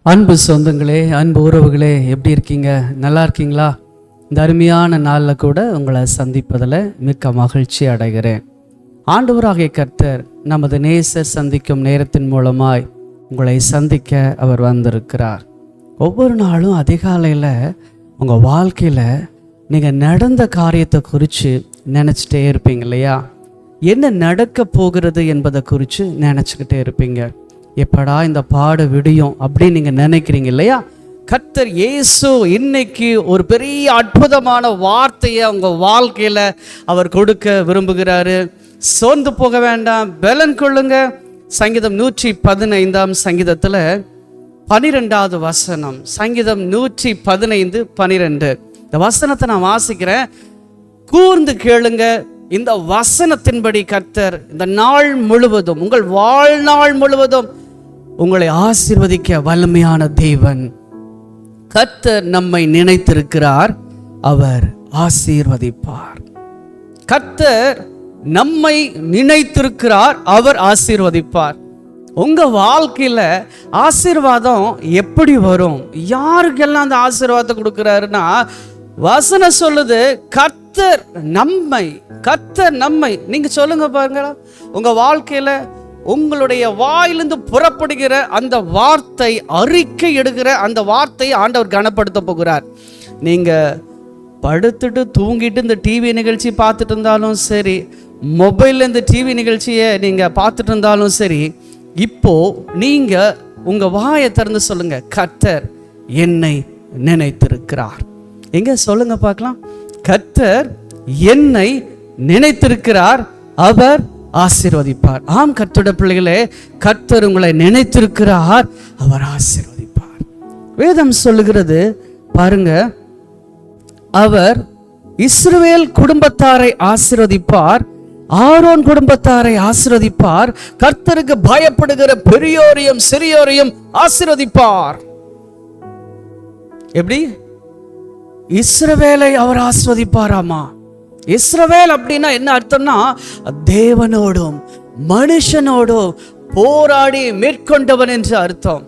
அன்பு சொந்தங்களே, அன்பு உறவுகளே, எப்படி இருக்கீங்க? நல்லா இருக்கீங்களா? இந்த அருமையான நாளில் கூட உங்களை சந்திப்பதில் மிக்க மகிழ்ச்சி அடைகிறேன். ஆண்டவராகிய கர்த்தர் நமது நேசர் சந்திக்கும் நேரத்தின் மூலமாய் உங்களை சந்திக்க அவர் வந்திருக்கிறார். ஒவ்வொரு நாளும் அதிகாலையில் உங்கள் வாழ்க்கையில் நீங்கள் நடந்த காரியத்தை குறித்து நினச்சிட்டே இருப்பீங்க இல்லையா? என்ன நடக்க போகிறது என்பதை குறித்து நினச்சிக்கிட்டே இருப்பீங்க. எப்படா இந்த பாடு விடியும் அப்படின்னு நீங்கள் நினைக்கிறீங்க இல்லையா? கர்த்தர் இயேசு இன்னைக்கு ஒரு பெரிய அற்புதமான வார்த்தையை உங்கள் வாழ்க்கையில் அவர் கொடுக்க விரும்புகிறாரு. சோர்ந்து போக வேண்டாம், பலன் கொள்ளுங்க. சங்கீதம் 115 சங்கீதத்தில் 12வது வசனம், சங்கீதம் 115:12. இந்த வசனத்தை நான் வாசிக்கிறேன், கூர்ந்து கேளுங்க. இந்த வசனத்தின்படி கர்த்தர் இந்த நாள் முழுவதும், உங்கள் வாழ்நாள் முழுவதும் உங்களை ஆசீர்வதிக்க வல்லமையான தேவன். கர்த்தர் நம்மை நினைத்திருக்கிறார், அவர் ஆசீர்வதிப்பார். கர்த்தர் நம்மை நினைத்திருக்கிறார், அவர் ஆசீர்வதிப்பார். உங்க வாழ்க்கையில ஆசீர்வாதம் எப்படி வரும்? யாருக்கெல்லாம் அந்த ஆசீர்வாதத்தை கொடுக்கிறாருன்னா, வசனம் சொல்லுது கர்த்தர் நம்மை. நீங்க சொல்லுங்க பாருங்க, உங்க வாழ்க்கையில உங்களுடைய வாயிலிருந்து புறப்படுகிற அந்த வார்த்தை, அறிக்கை எடுக்கிற அந்த வார்த்தையை ஆண்டவர் கனப்படுத்த போகிறார். நீங்க படுத்துட்டு தூங்கிட்டு இந்த டிவி நிகழ்ச்சி பார்த்துட்டு இருந்தாலும் சரி, மொபைல்ல இந்த டிவி நிகழ்ச்சியை நீங்க பார்த்துட்டு இருந்தாலும் சரி, இப்போ நீங்க உங்க வாயை திறந்து சொல்லுங்க, கர்த்தர் என்னை நினைத்திருக்கிறார். எங்க சொல்லுங்க பார்க்கலாம், கர்த்தர் என்னை நினைத்திருக்கிறார், அவர் ஆசீர்வதிப்பார். ஆம் கர்த்தருடைய பிள்ளைகளே, கர்த்தர் உங்களை நினைத்திருக்கிறார், அவர் ஆசீர்வதிப்பார். வேதம் சொல்லுகிறது பாருங்க, அவர் இஸ்ரவேல் குடும்பத்தாரை ஆசீர்வதிப்பார், ஆரோன் குடும்பத்தாரை ஆசீர்வதிப்பார், கர்த்தருக்கு பயப்படுகிற பெரியோரையும் சிறியோரையும் ஆசீர்வதிப்பார். எப்படி? இஸ்ரவேலை அவர் ஆசீர்வதிப்பாராமா. இஸ்ரவேல் அப்படின்னா என்ன அர்த்தம்னா, தேவனோடும் மனுஷனோடும் போராடி மேற்கொண்டவன் என்று அர்த்தம்.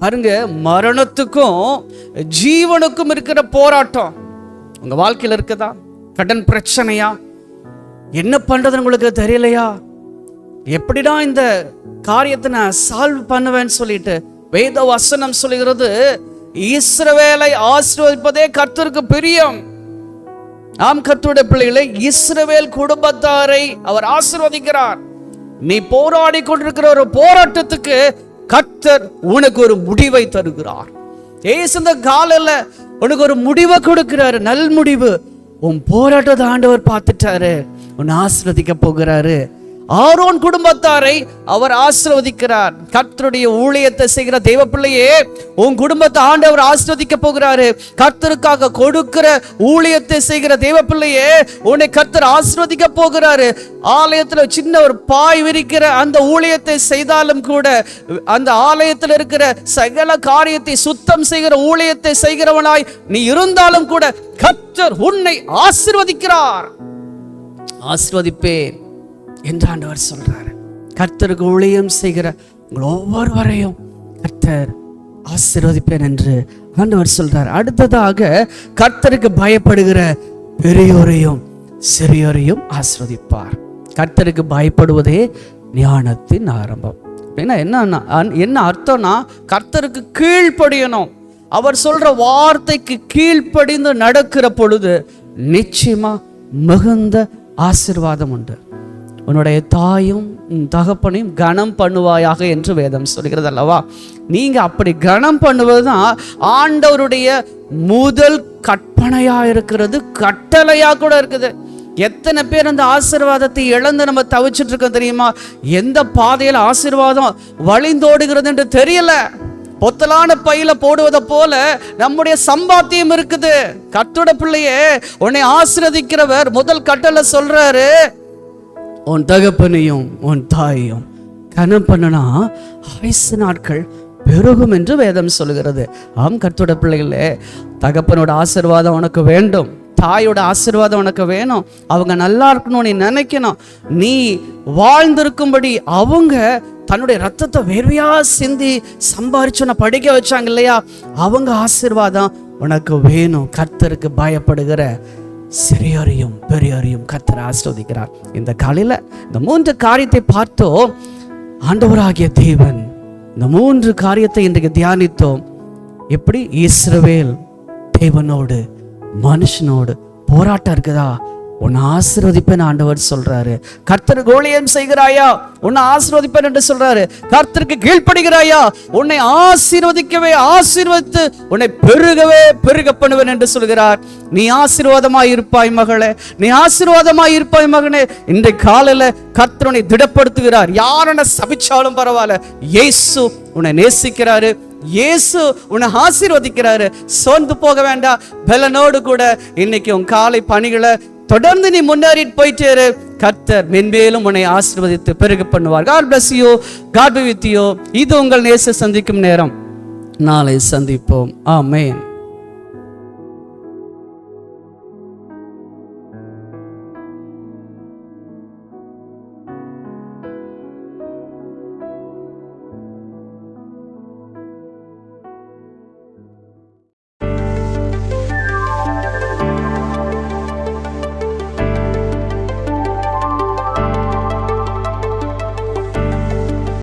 பாருங்க, மரணத்துக்கும் ஜீவனுக்கும் இருக்கிற போராட்டம் உங்க வாழ்க்கையில் இருக்குதா? கடன் பிரச்சனையா? என்ன பண்றதுன்னு உங்களுக்கு தெரியலையா? எப்படிடா இந்த காரியத்தை நான் சால்வ் பண்ணுவேன்னு சொல்லிட்டு வேத வசனம் சொல்லுகிறது, இஸ்ரவேலை ஆசீர்வதிப்பதே கர்த்தருக்கு பிரியம். ஆம் கர்த்தருடைய பிள்ளைகளை, இஸ்ரவேல் குடும்பத்தாரை அவர் ஆசீர்வதிக்கிறார். நீ போராடி கொண்டிருக்கிற ஒரு போராட்டத்துக்கு கர்த்தர் உனக்கு ஒரு முடிவை தருகிறார். இந்த காலையில உனக்கு ஒரு முடிவை கொடுக்கிறாரு, நல் முடிவு. உன் போராட்டத்தை ஆண்டவர் பார்த்துட்டாரு, உன்னை ஆசீர்வதிக்க போகிறாரு. ஆரோன் குடும்பத்தாரை அவர் ஆசீர்வதிக்கிறார். கர்த்தருடைய ஊழியத்தை செய்கிற தேவ பிள்ளையே, உன் குடும்பத்தை ஆண்டவர் ஆசீர்வதிக்க போகிறாரு. கர்த்தருக்காக கொடுக்கிற ஊழியத்தை செய்கிற தேவ பிள்ளையே, உன்னை கர்த்தர் ஆசீர்வதிக்க போகிறாரு. ஆலயத்துல சின்ன ஒரு பாய் விரிக்கிற அந்த ஊழியத்தை செய்தாலும் கூட, அந்த ஆலயத்தில் இருக்கிற சகல காரியத்தை சுத்தம் செய்கிற ஊழியத்தை செய்கிறவனாய் நீ இருந்தாலும் கூட, கர்த்தர் உன்னை ஆசீர்வதிக்கிறார். ஆசீர்வதிப்பேன் என்று ஆண்டவர் சொல்றாரு. கர்த்தருக்கு ஊழியம் செய்கிற உங்கள் ஒவ்வொருவரையும் கர்த்தர் ஆசீர்வதிப்பேன் என்று ஆண்டவர் சொல்றார். அடுத்ததாக, கர்த்தருக்கு பயப்படுகிற பெரியோரையும் சிறியோரையும் ஆசீர்வதிப்பார். கர்த்தருக்கு பயப்படுவதே ஞானத்தின் ஆரம்பம். அப்படின்னா என்ன அர்த்தம்னா, கர்த்தருக்கு கீழ்ப்படியணும். அவர் சொல்ற வார்த்தைக்கு கீழ்ப்படிந்து நடக்கிற பொழுது நிச்சயமா மிகுந்த ஆசீர்வாதம் உண்டு. உன்னுடைய தாயும் தகப்பனையும் கனம் பண்ணுவாயாக என்று வேதம் சொல்கிறது அல்லவா? நீங்க அப்படி கனம் பண்ணுவதுதான் ஆண்டவருடைய முதல் கற்பனையா இருக்கிறது, கட்டளையா கூட இருக்குது. எத்தனை பேர் அந்த ஆசீர்வாதத்தை இழந்து நம்ம தவிச்சிட்டு இருக்கோம் தெரியுமா? எந்த பாதையில் ஆசீர்வாதம் வழிந்தோடுகிறது என்று தெரியல. பொத்தலான பையில போடுவதை போல நம்முடைய சம்பாத்தியம் இருக்குது. கர்த்தருடைய பிள்ளையே, உன்னை ஆசீர்வதிக்கிறவர் முதல் கட்டளை சொல்றாரு, உன் தகப்பனையும் உன் தாயையும் கனம் பண்ணனா ஆயுசு நாட்கள் பெருகும் என்று வேதம் சொல்லுகிறது. ஆம் கர்த்தருடைய பிள்ளைகளே, தகப்பனோட ஆசீர்வாதம் உனக்கு வேண்டும், தாயோட ஆசீர்வாதம் உனக்கு வேணும். அவங்க நல்லா இருக்கணும் நீ நினைக்கணும். நீ வாழ்ந்திருக்கும்படி அவங்க தன்னுடைய ரத்தத்தை வேர்வையா சிந்தி சம்பாரிச்சு உன்னை படிக்க வச்சாங்க இல்லையா, அவங்க ஆசீர்வாதம் உனக்கு வேணும். கர்த்தருக்கு பயப்படுகிற சிறியோரையும் பெரியோரையும் கர்த்தர் ஆசீர்வதிக்கிறார். இந்த காலையில இந்த 3 காரியத்தை பார்த்தோம். ஆண்டவராகிய தேவன் இந்த 3 காரியத்தை இன்றைக்கு தியானித்தோம். எப்படி இஸ்ரவேல் தேவனோடு மனுஷனோடு போராட்டம் இருக்குதா, உன்னை ஆசீர்வதிப்பேன் ஆண்டவர் சொல்றாரு. கர்த்தருக்கு ஊழியம் செய்கிறாயா, உன்னை ஆசீர்வதிப்பேன் என்று சொல்றாரு. கர்த்தருக்கு கீழ்ப்படுகிறாயா, உன்னை ஆசீர்வதிக்கவே ஆசீர்வதித்து உன்னை பெருகவே பெருக பண்ணுவேன் என்று சொல்கிறார். நீ ஆசீர்வாதமாய் இருப்பாய் மகளே, நீ ஆசீர்வாதமாய் இருப்பாய் மகனே. இன்றைக்கு காலையில கர்த்தர் உன்னை திடப்படுத்துகிறார். யார் உன்னை சபிச்சாலும் பரவாயில்ல, இயேசு உன்னை நேசிக்கிறாரு, இயேசு உன்னை ஆசீர்வதிக்கிறாரு. சோர்ந்து போக வேண்டாம். பலனோடு கூட இன்னைக்கு உன் காலை பணிகளை தொடர்ந்து நீ முன்னேறிட்டு போயிட்டே இரு. கர்த்தர் மென்மேலும் உன்னை ஆசீர்வதித்து பெருக பண்ணுவார். God bless you. God be with you. இது உங்கள் நேச சந்திக்கும் நேரம். நாளை சந்திப்போம். ஆமென்.